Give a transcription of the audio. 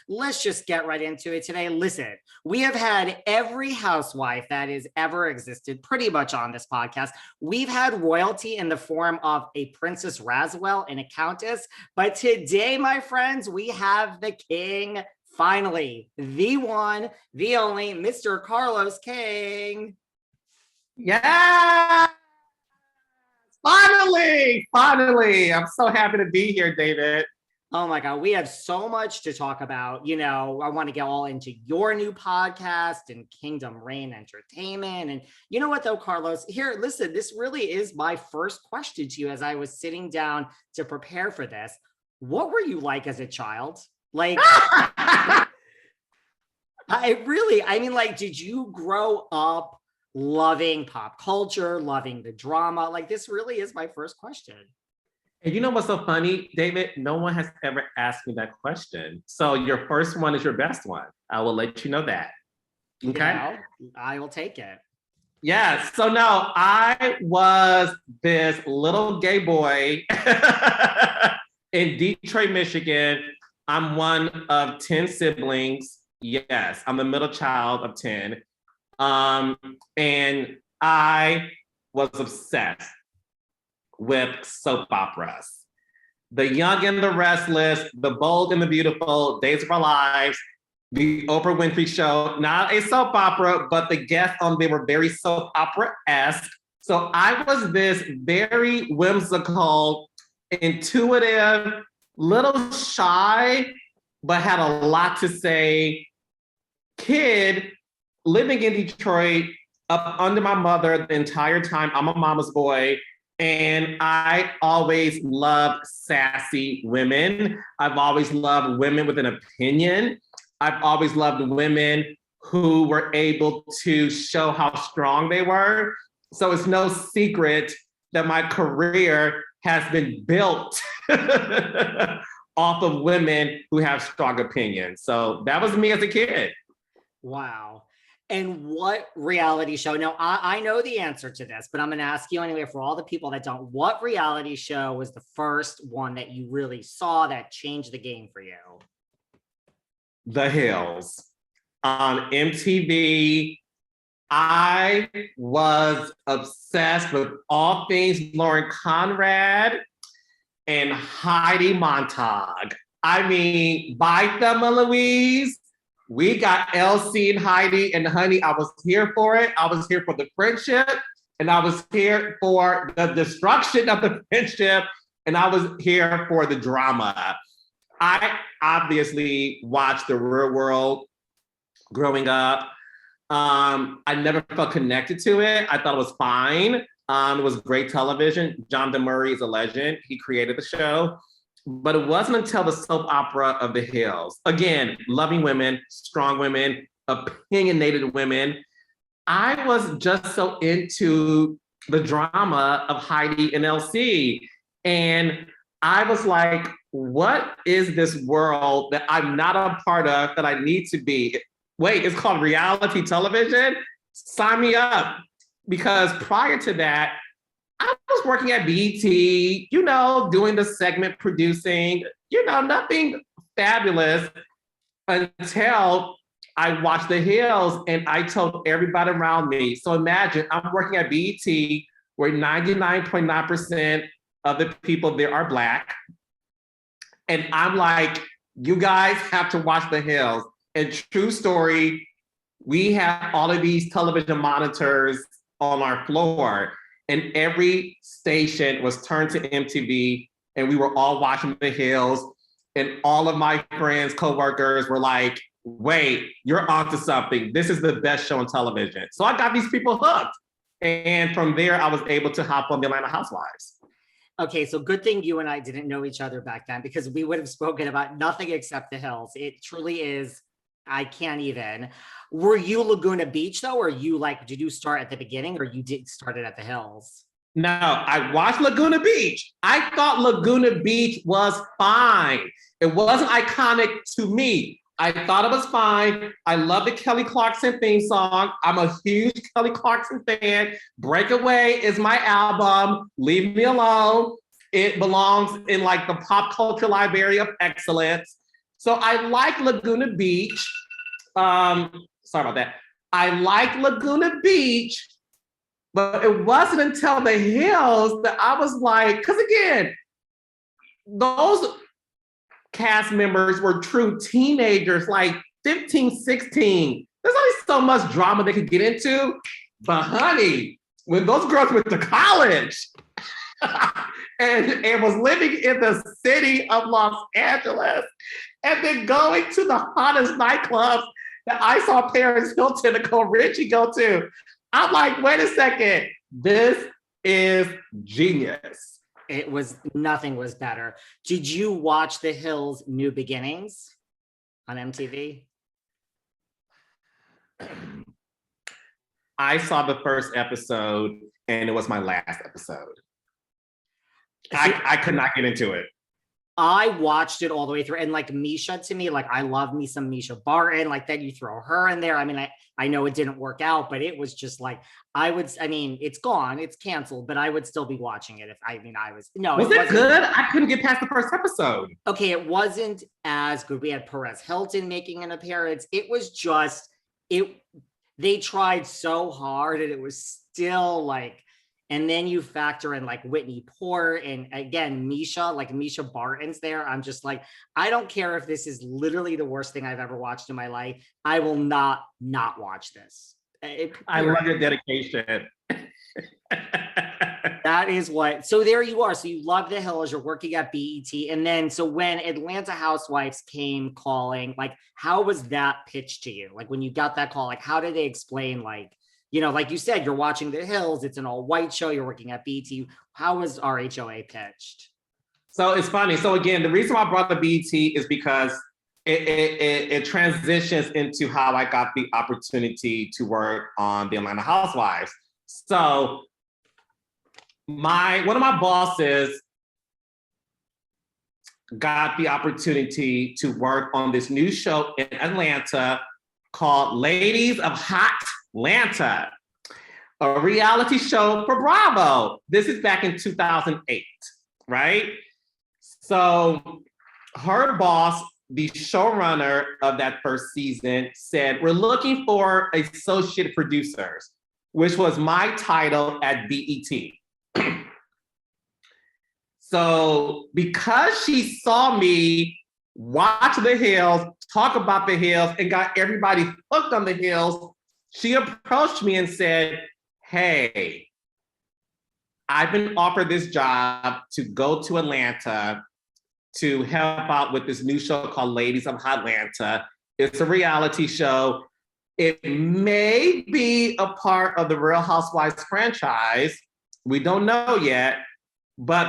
Let's just get right into it today. Listen, we have had every housewife that has ever existed pretty much on this podcast. We've had royalty in the form of a Princess Raswell and a Countess. But today, my friends, we have the king, finally, the one, the only, Mr. Carlos King. Yeah! Finally! I'm so happy to be here, David. Oh my God, we have so much to talk about. You know, I want to get all into your new podcast and Kingdom Reign Entertainment. And you know what, though, Carlos? Here, listen, this really is my first question to you as I was sitting down to prepare for this. What were you like as a child? Like, did you grow up loving pop culture, loving the drama? Like, this really is my first question. And you know what's so funny, David? No one has ever asked me that question. So your first one is your best one. I will let you know that. Okay? You know, I will take it. Yes. So no, I was this little gay boy in Detroit, Michigan. I'm one of 10 siblings. Yes, I'm the middle child of 10. And I was obsessed with soap operas. The Young and the Restless, The Bold and the Beautiful, Days of Our Lives, The Oprah Winfrey Show, not a soap opera, but the guests on there were very soap opera-esque. So I was this very whimsical, intuitive, little shy, but had a lot to say kid living in Detroit up under my mother the entire time. I'm a mama's boy. And I always loved sassy women. I've always loved women with an opinion. I've always loved women who were able to show how strong they were. So it's no secret that my career has been built off of women who have strong opinions. So that was me as a kid. Wow. And what reality show? Now, I know the answer to this, but I'm going to ask you anyway for all the people that don't. What reality show was the first one that you really saw that changed the game for you? The Hills. On MTV, I was obsessed with all things Lauren Conrad and Heidi Montag. I mean, by Thelma Louise. We got LC and Heidi, and honey, I was here for it. I was here for the friendship, and I was here for the destruction of the friendship, and I was here for the drama. I obviously watched The Real World growing up. I never felt connected to it. I thought it was fine. It was great television. John DeMurray is a legend. He created the show. But it wasn't until the soap opera of The Hills, again, loving women, strong women, opinionated women. I was just so into the drama of Heidi and LC. And I was like, what is this world that I'm not a part of that I need to be? Wait, it's called reality television? Sign me up. Because prior to that, I was working at BET, you know, doing the segment producing, you know, nothing fabulous until I watched The Hills and I told everybody around me. So imagine I'm working at BET where 99.9% of the people there are Black. And I'm like, you guys have to watch The Hills. And true story, we have all of these television monitors on our floor. And every station was turned to MTV, and we were all watching The Hills. And all of my friends, coworkers were like, wait, you're onto something. This is the best show on television. So I got these people hooked. And from there, I was able to hop on the Atlanta Housewives. Okay, so good thing you and I didn't know each other back then, because we would have spoken about nothing except The Hills. It truly is, I can't even. Were you Laguna Beach though, or did you start at the beginning, or you did started at The Hills? No, I watched Laguna Beach. I thought Laguna Beach was fine. It wasn't iconic to me. I thought it was fine. I love the Kelly Clarkson theme song. I'm a huge Kelly Clarkson fan. Breakaway is my album. Leave Me Alone. It belongs in like the pop culture library of excellence. So I like Laguna Beach. Sorry about that. I like Laguna Beach, but it wasn't until the Hills that I was like, because again, those cast members were true teenagers, like 15, 16. There's only so much drama they could get into. But honey, when those girls went to college and was living in the city of Los Angeles and then going to the hottest nightclubs that I saw Paris Hilton and Nicole Richie go to, I'm like, wait a second, this is genius. Nothing was better. Did you watch The Hills New Beginnings on MTV? I saw the first episode and it was my last episode. I could not get into it. I watched it all the way through, and like Misha, to me, like I love me some Misha Barton. Like then you throw her in there. I mean, I know it didn't work out, but it was just like it's gone, it's canceled, but I would still be watching it if Was it good? I couldn't get past the first episode. Okay, it wasn't as good. We had Perez Hilton making an appearance. It was just they tried so hard, and it was still like. And then you factor in like Whitney Port and again, Misha Barton's there. I'm just like, I don't care if this is literally the worst thing I've ever watched in my life. I will not watch this. I love your dedication. That is what, so there you are. So you love The Hills, you're working at BET. And then, so when Atlanta Housewives came calling, like, how was that pitched to you? Like when you got that call, like, how did they explain, like, you know, like you said, you're watching The Hills, it's an all-white show, you're working at BET. How was RHOA pitched? So it's funny. So again, the reason why I brought the BET is because it transitions into how I got the opportunity to work on the Atlanta Housewives. So one of my bosses got the opportunity to work on this new show in Atlanta called Ladies of Hot Atlanta, a reality show for Bravo. This is back in 2008, right? So her boss, the showrunner of that first season, said, we're looking for associate producers, which was my title at BET. So because she saw me watch The Hills, talk about The Hills, and got everybody hooked on The Hills, she approached me and said, hey, I've been offered this job to go to Atlanta to help out with this new show called Ladies of Atlanta. It's a reality show. It may be a part of the Real Housewives franchise. We don't know yet, but